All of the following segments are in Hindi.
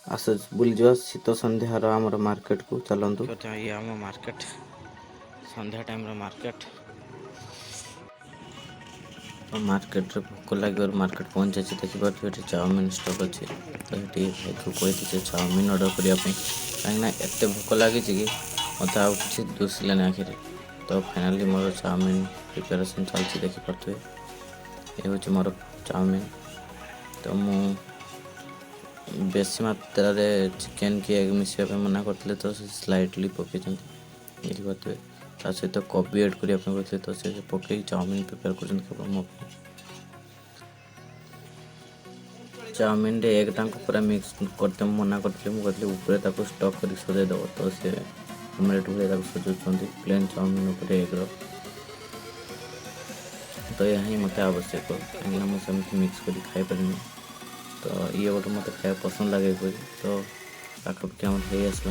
आस बुलजा शीत सन्ध्यार आम मार्केट को चलतु ये आम मार्केट संध्या टाइम मार्केट तो मार्केट रे भोक लगे मार्केट पहुंचे देखिए चाउमिन स्टॉक अच्छे तो ये भाई को कही चाउमिन ऑर्डर करने कहीं एत भोक लगी कि मत आउ कि दुसिले आखिरी तो फाइनाली मोर चाउमिन प्रिपेरेसन चलती देखिपे ये हूँ मोर चाउमिन तो मु बेसी मात्रा रे चिकेन की एग मिसाइल मना करते तो स्लाइटली पकई देखिपे ता सहित कोबी एड करने कहते तो से पकई चाउमिन प्रिपेयर कर मो चाउमिन रे एग पूरा मिक्स करते मना करते मुझे ऊपर स्टक कर सजेदेव तो सी ऑमलेट भाई सजाऊँ प्लेन चाउमिन उपर एग तो यह ही मत आवश्यक कहीं मुझे मिक्स कर खाई पारे तो ये गोटे मत खाया पसंद लगे तो पाखापाखि आम हो आसला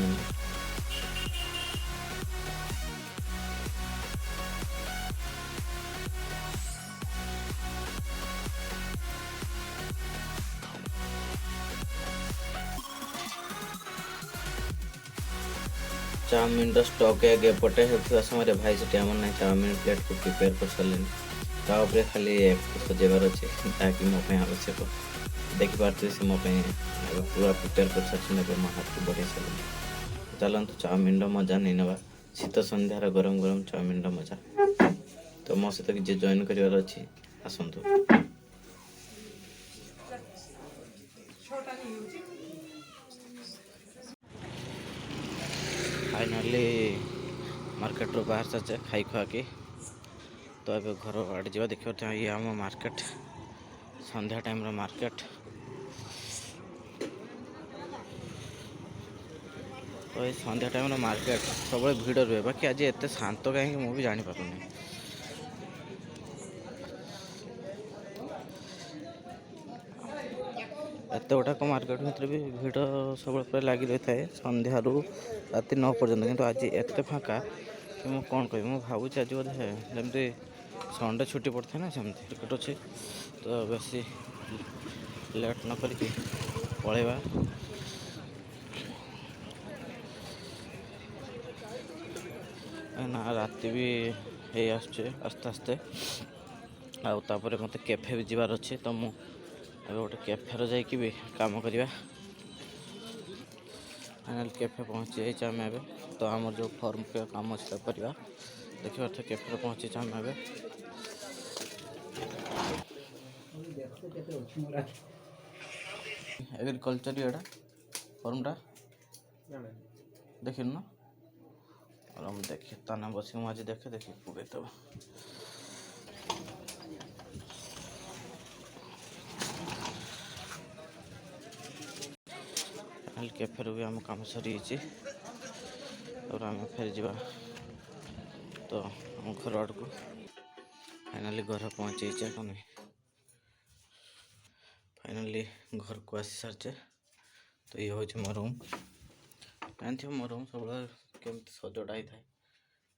चाउमिन स्टॉक एग एपटे होता समय भाई से ना चाउमिन प्लेट को प्रिपेयर कर सारे खाली एग को सजेबार अच्छे ताकि मो आवश्यक देखिपे से मो पूरा प्रिपेयर कर सारे मो हाथ को बढ़े सारे चलतु चाउमिन मजा नहीं ना शीत सन्ध्यार गरम गरम चाउमिन मजा तो मो सहित किसी जॉइन करार अच्छी आसतु फाइनाली मार्केट रू बाहर साचे खाई खुआ के तो अब घर आड़े जा देखिए ये आम मार्केट संध्या टाइम मार्केट तो ये संध्या टाइम मार्केट सब भिड़ रुए बाकी आज एत शांत कहीं मुझे जापारूनी एत गुटाक मार्केट भर भी भिड़ सब लगी रही है संध्या राति 9 पर्यटन किंतु आज एत फाँका कि मुझे कौन कह भावुँ आज बोधे जमी संडे छुट्टी पड़ता ना सेमती टिकट अच्छे तो बेसी लेट न करके पलैबा ना राति भी हो आसते आस्ते आउे मत कैफे भी जीवार अच्छे तो मुझे गोटे कैफे जाकि भी काम करवा फाइनाल कैफे पहुँची जाइए आम ए तो आम जो फर्म के काम अच्छे करवा देखिए कैफे पहुँची आम ए एग्रीकल्चर ये फर्मटा देख न और हम देखिए ताना बस आज देखे देखिए पकई तब कैफे भी आम कम सरी और आम फेर जा तो आम घर आड़ को फाइनाली घर पहुँचे फाइनाली घर को आसी सारे तो ये हूँ मो रूम जानते मो रूम सब केमती सजड़ा ही था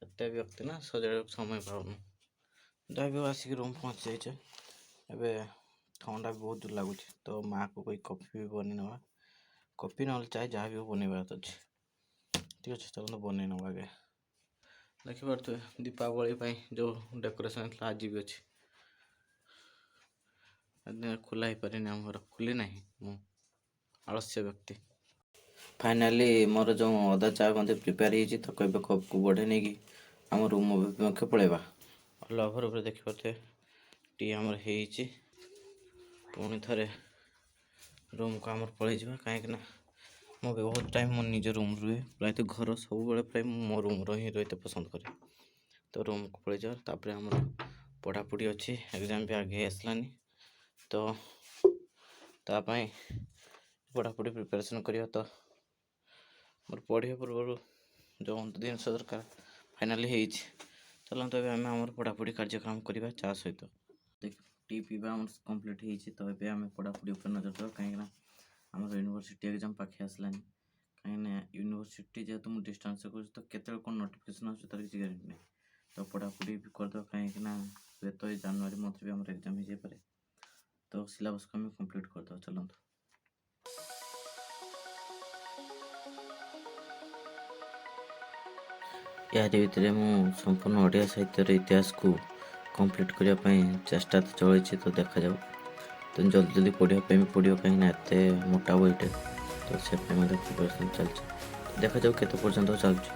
एत व्यक्ति ना सजा समय पाऊन जहाँ भी आसिक रूम पहुँची जाइए एवं ठंडा भी बहुत जोर लगुच तो माँ को कोई कॉफी भी बन ना कॉफी ना चाय जहाँ भी बनवा तो अच्छे ठीक अच्छे चलो बन नवा आगे देखिपे दीपावली जो डेकोरेशन आज भी अच्छे खोला ही पारे आमर खुली ना मु आलस्य व्यक्ति फाइनाली मोर जो अदा चा मत प्रिपेयर हो तो कह कप को बढ़े नहीं कि आम रूम अभिमुखे पलैबा लभर उपर देखिपे टी आमर हो पुणी थे रूम को आमर पलि जा कहीं मो बहुत टाइम मो निज रूम रुए प्रायतः घर सब प्राय मो रूम ही रही पसंद करे तो रूम को पलि जा तापर आम पढ़ापढ़ी अच्छी एग्जाम भी आगे आसलानी तो तापाई पढ़ापढ़ी प्रिपरेशन करवा तो मोर पढ़ा पूर्व जो दिन दरकार फाइनाली हो चलते आम आम पढ़ापढ़ी कार्यक्रम करवा चा सहित टी पीवा कम्प्लीट हो तो ये आम पढ़ापढ़ी नजर देवा कहीं आम यूनिवर्सिटी एग्जाम पाखे आसलानी कहीं यूनिवर्सिटी जेहतु मुझे डिस्टेंस कर तो केत कौन नोटिफिकेशन आस तार किसी गारंटी नहीं तो पढ़ापढ़ी भी करदे कहीं तो जनवरी मंथ भी आम एग्जाम हो जाए। तो सिलेबस को हमें कंप्लीट कर दो चलते ଏହାରି ଭିତରେ ମୁଁ ସମ୍ପୂର୍ଣ୍ଣ ଓଡ଼ିଆ ସାହିତ୍ୟର ଇତିହାସକୁ କମ୍ପ୍ଲିଟ୍ କରିବା ପାଇଁ ଚେଷ୍ଟା ତ ଚଳେଇଛି, ତ ଦେଖାଯାଉ। ତ ଜଲ୍ଦି ଜଲ୍ଦି ପଢ଼ିବା ପାଇଁ ବି ପଡ଼ିବ, କାହିଁକିନା ଏତେ ମୋଟା ବହିଟେ, ତ ସେ ପାଇଁ ମଧ୍ୟ ପ୍ରିପାରେସନ୍ ଚାଲିଛି। ଦେଖାଯାଉ କେତେ ପର୍ଯ୍ୟନ୍ତ ଚାଲୁଛି।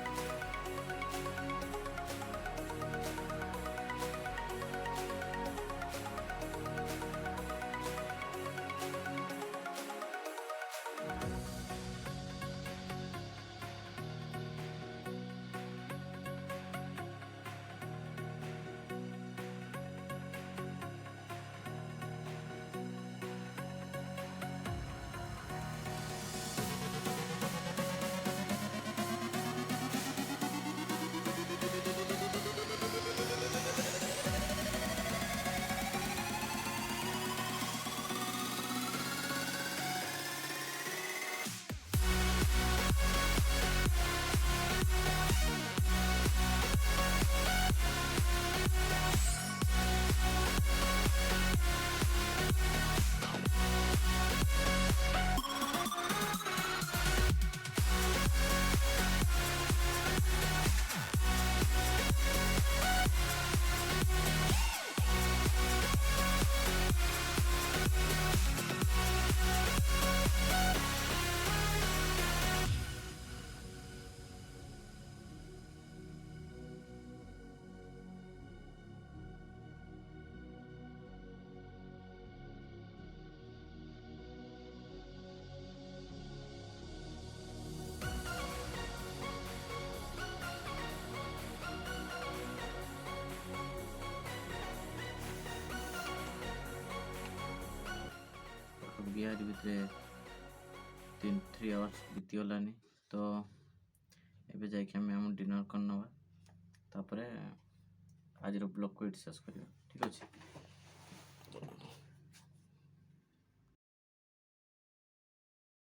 ବିହାରି ଭିତରେ 3 ଆୱାର୍ସ ବିତିଗଲାନି, ତ ଏବେ ଯାଇକି ଆମେ ଆମ ଡିନର୍ କରିନେବା, ତାପରେ ଆଜିର ବ୍ଲଗ୍କୁ ଏଠି ଶେଷ କରିବା। ଠିକ୍ ଅଛି।